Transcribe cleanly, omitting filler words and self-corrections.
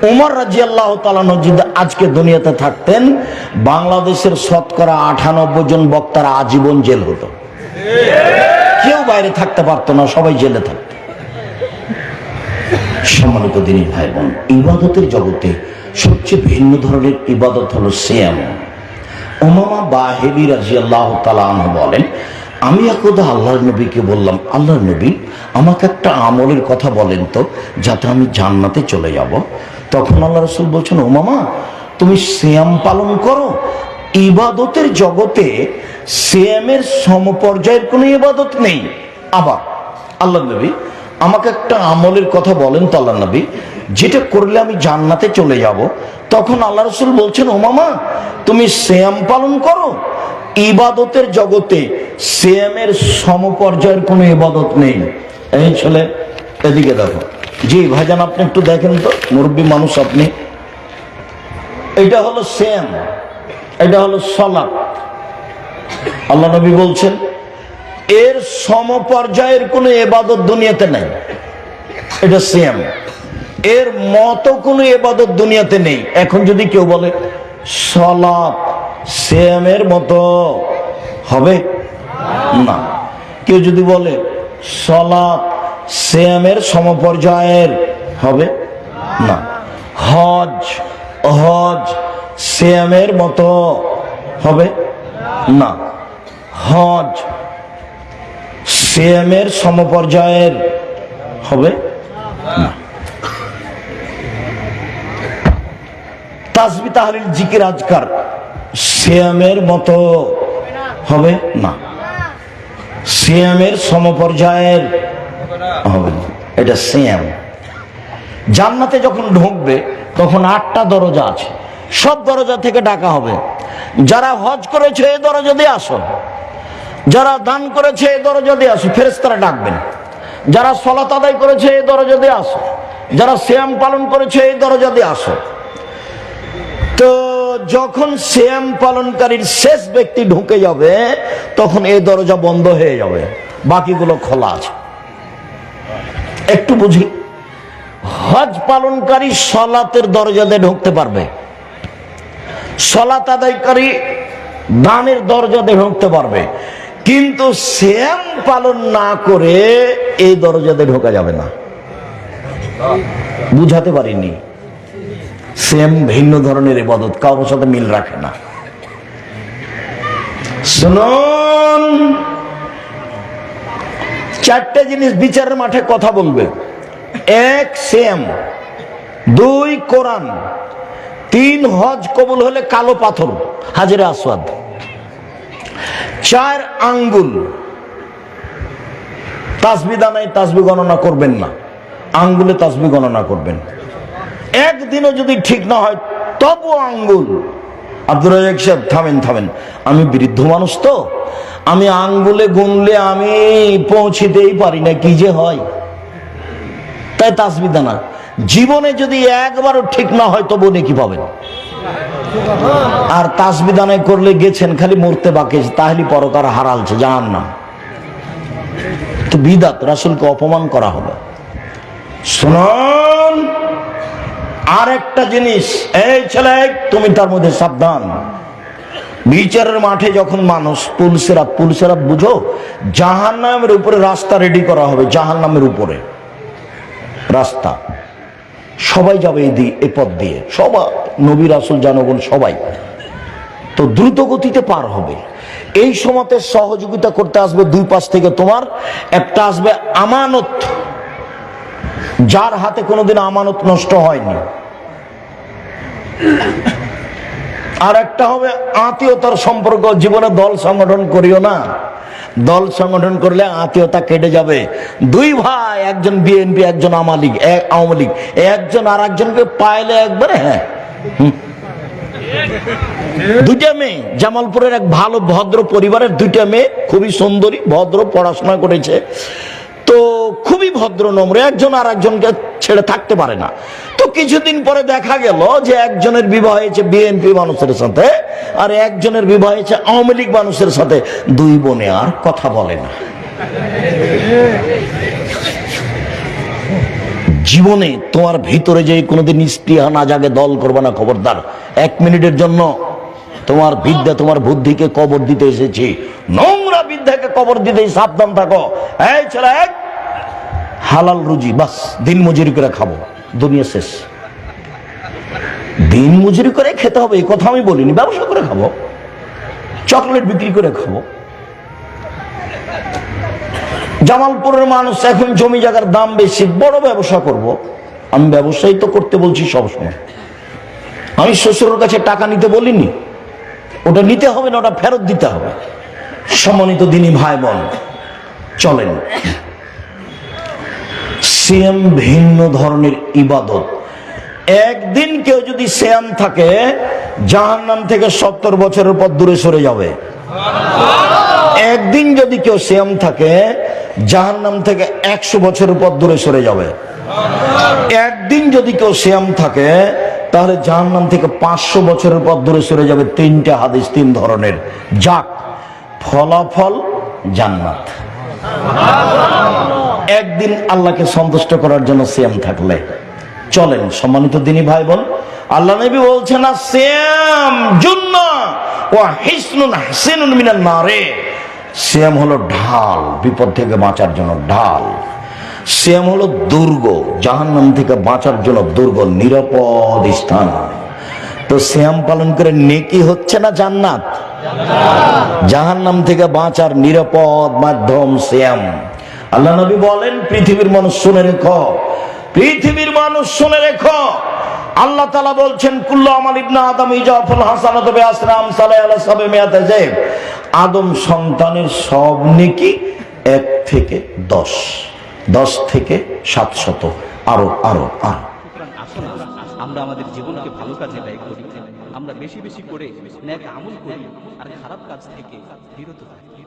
উমর রাদিয়াল্লাহু তাআলা যদি আজকে দুনিয়াতে থাকতেন, বাংলাদেশের শতকরা 98 জন বক্তার আজীবন জেল হতো। কেউ বাইরে থাকতে পারতো না, সবাই জেলে থাকতো। সম্মানিত দিনী ভাই বোন, ইবাদতের জগতে সবচেয়ে ভিন্ন ধরনের ইবাদত হলো সিয়াম। উমামা বাহিলী রাদিয়াল্লাহু তাআলা আনহু বলেন, আমি একদা আল্লাহর নবীকে বললাম, আল্লাহর নবী, আমাকে একটা আমলের কথা বলেন তো, যাতে আমি জান্নাতে চলে যাব। তখন আল্লাহ রাসূল বলছেন, উমামা, তুমি সিয়াম পালন করো। ইবাদতের জগতে সিয়ামের সমপর্যায়ের কোনো ইবাদত নেই। আবার আল্লাহর নবী, আমাকে একটা আমলের কথা বলেন তো আল্লাহর নবী, যেটা করলে আমি জান্নাতে চলে যাব। তখন আল্লাহ রাসূল বলছেন, উমামা, তুমি সিয়াম পালন করো। ইবাদতের জগতে সিয়ামের সমপর্যায়ের কোনো ইবাদত নেই। এই ছেলে, এদিকে দেখো। জি ভাইজান, আপনি একটু দেখেন তো, মুরব্বী মানুষ আপনি। এটা হলো সিয়াম, এটা হলো সালাত। আল্লাহ নবী বলছেন, এর সমপর্যায়ের কোনো ইবাদত দুনিয়াতে নাই। এটা সিয়াম, এর মতো কোনো ইবাদত দুনিয়াতে নেই। এখন যদি কেউ বলে সালাত সিয়ামের মতো, হবে না। কেউ যদি বলে সালাত সিয়ামের সমপর্যায়ের, হবে না। হজ হজ সিয়ামের মতো, হবে না। হজ সিয়ামের সমপর্যায়ের, হবে না। তাসবিহ তাহলিল জিকির আজকার সিয়ামের মতো, হবে না। সিয়ামের সমপর্যায়ের, হবে না। এটা সিয়াম। জান্নাতে যখন ঢুকবে তখন 8টা দরজা আছে, সব দরজা থেকে ডাকা হবে, যারা হজ করেছে এই দরজা দিয়ে আসো, যারা দান করেছে এই দরজা দিয়ে আসো। ফেরেশতারা ডাকবেন। যারা সালাত আদায় করেছে এই দরজা দিয়ে আসো, যারা সিয়াম পালন করেছে এই দরজা দিয়ে আসো। তো যখন সিয়াম পালনকারীর শেষ ব্যক্তি ঢুকে যাবে, তখন এই দরজা বন্ধ হয়ে যাবে, বাকিগুলো খোলা আছে। একটু বুঝি, হজ পালনকারী সালাতের দরজা দিয়ে ঢুকতে পারবে, সালাত আদায়কারী দানের দরজা দিয়ে ঢুকতে পারবে, কিন্তু সিয়াম পালন না করে এই দরজা দিয়ে ঢোকা যাবে না। বুঝাতে পারিনি? সিয়াম ভিন্ন ধরনের ইবাদত, কারোর সাথে মিল রাখে না। শুনুন, 4টে জিনিস বিচারের মাঠে কথা বলবে। 1 সিয়াম, 2 কোরআন, 3 হজ কবুল হলে কালো পাথর হাজরে আসওয়াদ, 4 আঙ্গুল। তাসবিহ দানায় তাসবিহ গণনা করবেন না, আঙ্গুলে তাসবিহ গণনা করবেন। একদিনও যদি ঠিক না হয় তবু আঙ্গুল। আব্দুর রাজ্জাক সাহেব, থামেন, আমি বৃদ্ধ মানুষ তো, আমি আঙ্গুলে গুনলে আমি পৌঁছিতেই পারি না, কি যে হয়। তাই তাসবিহ দানা জীবনে যদি একবারও ঠিক না হয় তবু নেকি পাবেন। আর তাসবিহ দানায় করলে গেছেন খালি মরতে বাকি, তাহলে পরকার হারালছে, জাহান্নাম। তো বিদাত, রাসূলকে অপমান করা হবে। শুনুন, আর একটা জিনিস, এই ছেলে তুমি তার মধ্যে সাবধান। বিচারের মাঠে যখন মানুষ পুলসেরাত বুঝো, জাহান্নামের উপরে রাস্তা রেডি করা হবে, জাহান্নামের উপরে রাস্তা। সবাই যাবে এই পথ দিয়ে, সবাই, নবী রাসূল জনগণ সবাই। তো দ্রুত গতিতে পার হবে। এই সময়তে সহযোগিতা করতে আসবে 2 পাশ থেকে তোমার। একটা আসবে আমানত, যার হাতে কোনোদিন আমানত নষ্ট হয়নি। আর একটা হবে আত্মীয়তার সম্পর্ক। জীবনে দল সংগঠন করিও না, দল সংগঠন করলে আত্মীয়তা কেটে যাবে। 2 ভাই, একজন বিএনপি, একজন আওয়ামী লীগ, একজন আর একজনকে পাইলে একবারে হ্যাঁ। 2টা মেয়ে, জামালপুরের এক ভালো ভদ্র পরিবারের 2টা মেয়ে, খুবই সুন্দরী, ভদ্র, পড়াশোনা করেছে, তো খুবই ভদ্র নম্র। একজন আর একজনকে ছেড়ে থাকতে পারে না। তো কিছুদিন পরে দেখা গেল যে একজনের বিবাহ হয়েছে বিএনপি মানুষের সাথে, আর একজনের বিবাহ হয়েছে আওয়ামী লীগ মানুষের সাথে। 2 বোনে আর কথা বলে না। জীবনে তোমার ভিতরে যে কোনোদিন স্পৃহা না জাগে দল করবে না, খবরদার। 1 মিনিটের জন্য তোমার বিদ্যা তোমার বুদ্ধিকে কবর দিতে এসেছি, নোংরা বিদ্যাকে কবর দিতে সাবধান থাকো। এই ছেলে, হালাল রুজি, বাস দিন মজুরি করে খাবো, দুনিয়া শেষ। দিন মজুরি করে খেতে হবে এই কথা আমি বলিনি, ব্যবসা করে খাবো, চকলেট বিক্রি করে খাবো। জামালপুরের মানুষ এখন জমি জায়গার দাম বেশি, বড় ব্যবসা করব। আমি ব্যবসায়ী তো করতে বলছি সবসময়, আমি শ্বশুরের কাছে টাকা নিতে বলিনি, ওটা নিতে হবে না, ওটা ফেরত দিতে হবে। সম্মানিত দিনী ভাই বোন, চলেন সিয়াম ভিন্ন ধরনের ইবাদত। একদিন কেউ যদি সিয়াম থাকে, জাহান্নাম থেকে 70 বছরের পর দূরে সরে যাবে। একদিন যদি কেউ সিয়াম থাকে, জাহান্নাম থেকে 100 বছরের পর দূরে সরে যাবে। একদিন যদি কেউ সিয়াম থাকে, তাহলে জাহান্নাম থেকে 500 বছরের পর দূরে সরে যাবে। 3টা হাদিস 3 ধরনের। যাক, ফলাফল জান্নাত। একদিন আল্লাহকে সন্তুষ্ট করার জন্য সিয়াম থাকলে চলেন। সম্মানিত দিনী ভাই বোন, আল্লাহ নবী বলছেন, না সিয়াম জুন্নাহ ওয়া হিসনুন হাসিনুন মিনান নারে। সিয়াম হলো ঢাল, বিপদ থেকে বাঁচার জন্য ঢাল। সিয়াম হলো দুর্গ, জাহান্নাম থেকে বাঁচার জন্য দুর্গ, নিরাপদ স্থান। তো সিয়াম পালন করে নেকি হচ্ছে না জান্নাত? জাহান্নাম থেকে বাঁচার নিরাপদ মাধ্যম সিয়াম। আল্লাহ নবী বলেন, পৃথিবীর মানুষ শুনে রেখো, পৃথিবীর মানুষ শুনে রেখো, আল্লাহ তাআলা বলছেন, কুল্লু আমাল ইবনে আদম ইজাফুল হাসানাতু বিআশরি আমসালিহা আলা 700 যায়ব। আদম সন্তানের সব নেকি 1 থেকে 10, 10 থেকে 700, আরো আরো আরো। আমরা আমাদের জীবনকে ভালো কাজে ব্যয় করি, আমরা বেশি বেশি করে নেক আমল করি আর খারাপ কাজ থেকে বিরত থাকি।